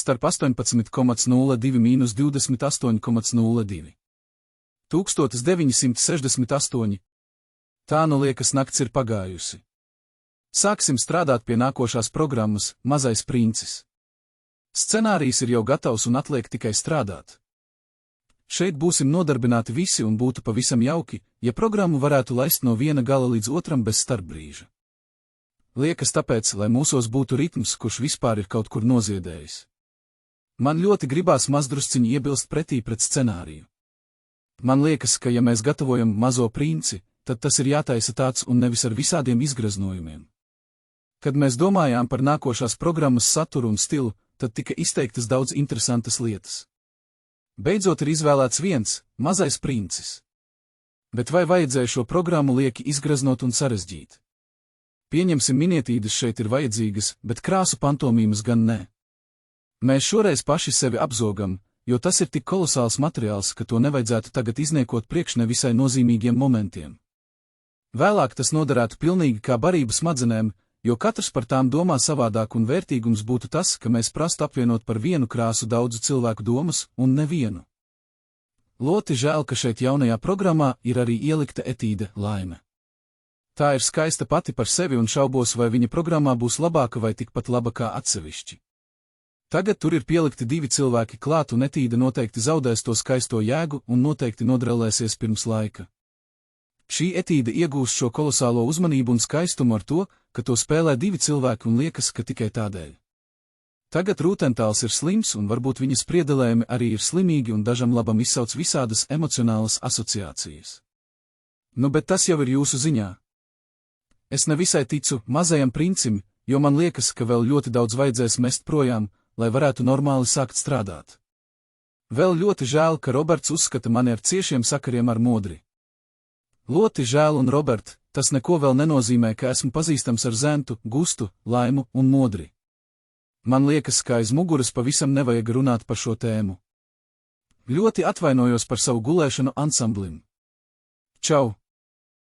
starp 18,02 mīnus 28,02. 1968. Tā nu liekas nakts ir pagājusi. Sāksim strādāt pie nākošās programmas Mazais princis. Scenārijs ir jau gatavs un atliek tikai strādāt. Šeit būsim nodarbināti visi un būtu pavisam jauki, ja programmu varētu laist no viena gala līdz otram bez starpbrīža. Liekas tāpēc, lai mūsos būtu ritms, kurš vispār ir kaut kur noziedējis. Man ļoti gribās mazdrusciņi iebilst pretī pret scenāriju. Man liekas, ka ja mēs gatavojam Mazo princi, tad tas ir jātaisa tāds un nevis ar visādiem izgraznojumiem. Kad mēs domājām par nākošās programmas saturu un stilu, tad tika izteiktas daudz interesantas lietas. Beidzot ir izvēlēts viens, Mazais princis. Bet vai vajadzēja šo programmu lieki izgraznot un sarežģīt? Pieņemsim, minietīdes šeit ir vajadzīgas, bet krāsu pantomīmas gan nē. Mēs šoreiz paši sevi apzogam, jo tas ir tik kolosāls materiāls, ka to nevajadzētu tagad izniekot priekš nevisai nozīmīgiem momentiem. Vēlāk tas noderētu pilnīgi kā barība smadzenēm, jo katrs par tām domā savādāk un vērtīgums būtu tas, ka mēs prastu apvienot par vienu krāsu daudzu cilvēku domas un nevienu. Ļoti žēl, ka šeit jaunajā programmā ir arī ielikta etīde Laime. Tā ir skaista pati par sevi un šaubos, vai viņa programmā būs labāka vai tikpat laba kā atsevišķi. Tagad tur ir pielikti divi cilvēki klāt un etīde noteikti zaudēs to skaisto jēgu un noteikti nodrellēsies pirms laika. Šī etīde iegūst šo kolosālo uzmanību un skaistumu ar to, ka to spēlē divi cilvēki un liekas, ka tikai tādēļ. Tagad Rūtentāls ir slims un varbūt viņa spriedelējumi arī ir slimīgi un dažam labam izsauc visādas emocionālas asociācijas. Nu, bet tas jau ir jūsu ziņā. Es nevisai ticu Mazajam princim, jo man liekas, ka vēl ļoti daudz vajadzēs mest projām, lai varētu normāli sākt strādāt. Vēl ļoti žēl, ka Roberts uzskata mani ar ciešiem sakariem ar Modri. Ļoti žēl un Robert, tas neko vēl nenozīmē, ka esmu pazīstams ar Zentu, Gustu, Laimu un Modri. Man liekas, ka aiz muguras pavisam nevajag runāt par šo tēmu. Ļoti atvainojos par savu gulēšanu ansamblim. Čau!